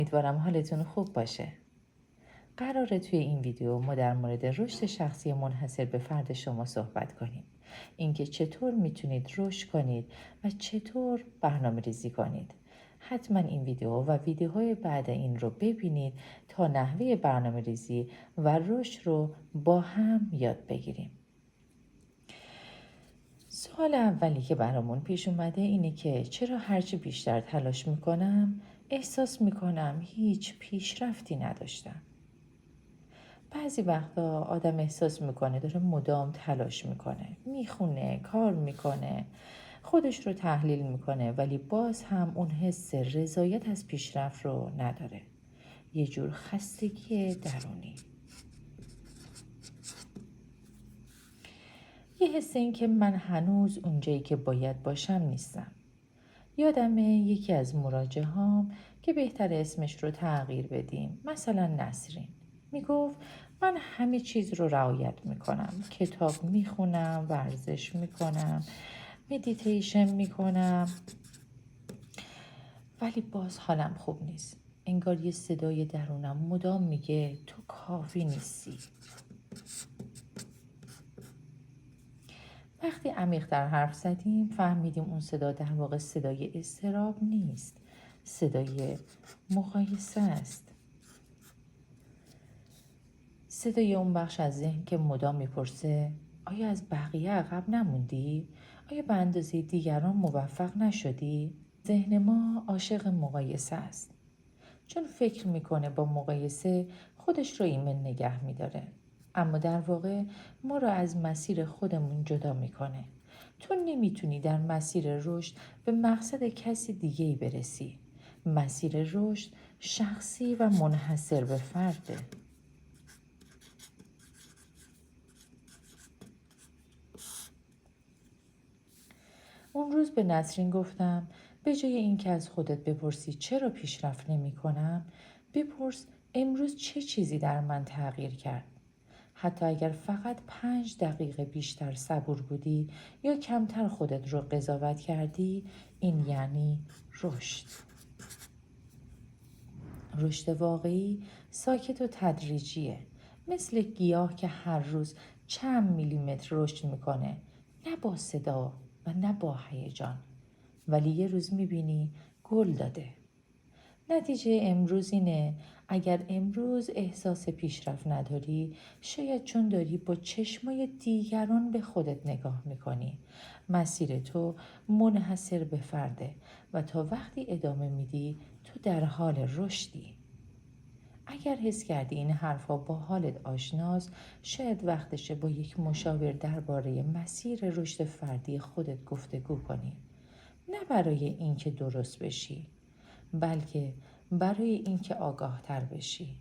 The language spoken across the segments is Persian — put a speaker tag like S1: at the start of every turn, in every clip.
S1: امیدوارم حالتون خوب باشه. قراره توی این ویدیو ما در مورد رشد شخصی منحصر به فرد شما صحبت کنیم. اینکه چطور میتونید رشد کنید و چطور برنامه ریزی کنید. حتما این ویدیو و ویدیوهای بعد این رو ببینید تا نحوه برنامه ریزی و رشد رو با هم یاد بگیریم. سوال اولی که برامون پیش اومده اینه که چرا هرچی بیشتر تلاش میکنم احساس میکنم هیچ پیشرفتی نداشتم. بعضی وقتا آدم احساس میکنه داره مدام تلاش میکنه، میخونه، کار میکنه، خودش رو تحلیل میکنه، ولی باز هم اون حس رضایت از پیشرفت رو نداره. یه جور خستگی درونی. یه حس این که من هنوز اونجایی که باید باشم نیستم. یادمه یکی از مراجعهام که بهتر اسمش رو تغییر بدیم، مثلا نسرین، میگفت من همه چیز رو رعایت میکنم، کتاب میخونم، ورزش میکنم، مدیتیشن میکنم، ولی باز حالم خوب نیست. انگار یه صدای درونم مدام میگه تو کافی نیستی. وقتی عمیق‌تر حرف زدیم فهمیدیم اون صدا در واقع صدای اضطراب نیست، صدای مقایسه است. صدای اون بخش از ذهن که مدام میپرسه آیا از بقیه عقب نموندی؟ آیا به اندازه دیگران موفق نشدی؟ ذهن ما عاشق مقایسه است، چون فکر میکنه با مقایسه خودش رو ایمن نگه میداره، اما در واقع ما رو از مسیر خودمون جدا میکنه. تو نمیتونی در مسیر رشد به مقصد کسی دیگه‌ای برسی. مسیر رشد شخصی و منحصر به فرده. اون روز به نسرین گفتم به جای اینکه از خودت بپرسی چرا پیشرفت نمی کنم، بپرس امروز چه چیزی در من تغییر کرد. حتی اگر فقط 5 دقیقه بیشتر صبور بودی یا کمتر خودت رو قضاوت کردی، این یعنی رشد. رشد واقعی ساکت و تدریجیه، مثل گیاه که هر روز چند میلیمتر رشد میکنه، نه با صدا و نه با هیجان، ولی یه روز میبینی گل داده. نتیجه امروز اینه اگر امروز احساس پیشرفت نداری، شاید چون داری با چشمای دیگران به خودت نگاه میکنی. مسیر تو منحصر به فرده و تا وقتی ادامه میدی تو در حال رشدی. اگر حس کردی این حرفا با حالت آشناست، شاید وقتشه با یک مشاور درباره مسیر رشد فردی خودت گفتگو کنی. نه برای اینکه درست بشی، بلکه برای اینکه آگاه تر بشی.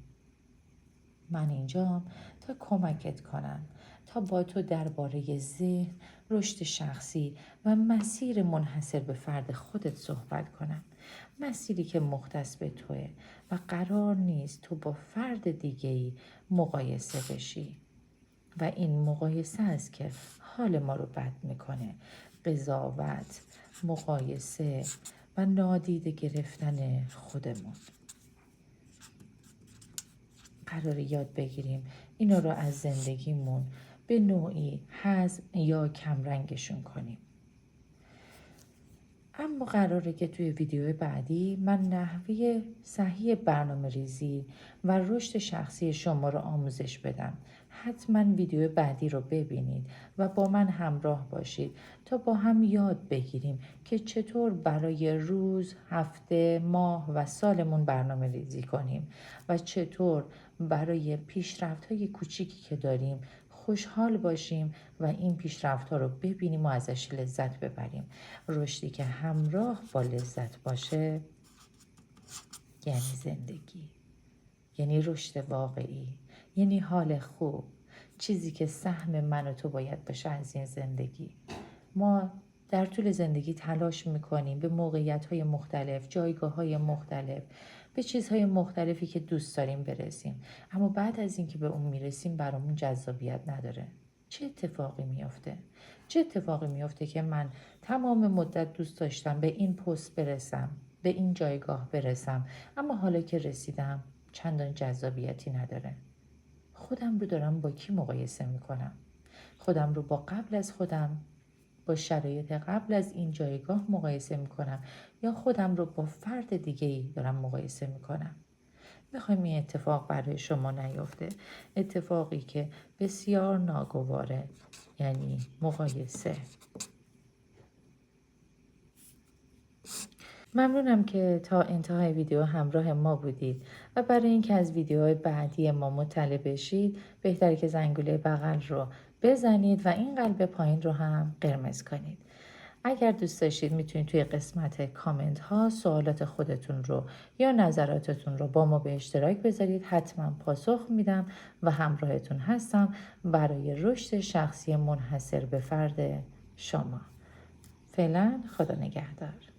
S1: من اینجام تا کمکت کنم، تا با تو درباره ذهن، رشد شخصی و مسیر منحصر به فرد خودت صحبت کنم. مسیری که مختص به توه و قرار نیست تو با فرد دیگه‌ای مقایسه بشی. و این مقایسه است که حال ما رو بد میکنه. قضاوت، مقایسه و نادیده گرفتن خودمون. قراره یاد بگیریم اینا رو از زندگیمون به نوعی حذف یا کمرنگشون کنیم. اما قراره که توی ویدیو بعدی من نحوه صحیح برنامه ریزی و رشد شخصی شما رو آموزش بدم. حتما ویدیو بعدی رو ببینید و با من همراه باشید تا با هم یاد بگیریم که چطور برای روز، هفته، ماه و سالمون برنامه ریزی کنیم و چطور برای پیشرفت‌های کوچیکی که داریم خوشحال باشیم و این پیشرفت‌ها رو ببینیم و ازش لذت ببریم. رشدی که همراه با لذت باشه یعنی زندگی، یعنی رشد واقعی، یعنی حال خوب، چیزی که سهم من و تو باید باشه از این زندگی. ما در طول زندگی تلاش میکنیم به موقعیت‌های مختلف، جایگاه‌های مختلف، به چیزهای مختلفی که دوست داریم برسیم، اما بعد از اینکه به اون میرسیم برامون جذابیت نداره. چه اتفاقی میفته؟ چه اتفاقی میفته که من تمام مدت دوست داشتم به این پست برسم، به این جایگاه برسم، اما حالا که رسیدم چندان جذابیتی نداره. خودم رو دارم با کی مقایسه میکنم؟ خودم رو با قبل از خودم، با شرایط قبل از این جایگاه مقایسه میکنم، یا خودم رو با فرد دیگه‌ای دارم مقایسه میکنم؟ میخوایم این اتفاق برای شما نیفته. اتفاقی که بسیار ناگواره، یعنی مقایسه. ممنونم که تا انتهای ویدیو همراه ما بودید و برای اینکه از ویدیوهای بعدی ما مطلع بشید بهتره که زنگوله بغل رو بزنید و این قلب پایین رو هم قرمز کنید. اگر دوست داشتید میتونید توی قسمت کامنت ها سوالات خودتون رو یا نظراتتون رو با ما به اشتراک بذارید. حتما پاسخ میدم و همراهتون هستم برای رشد شخصی منحصر به فرد شما. فعلا خدا نگهدار.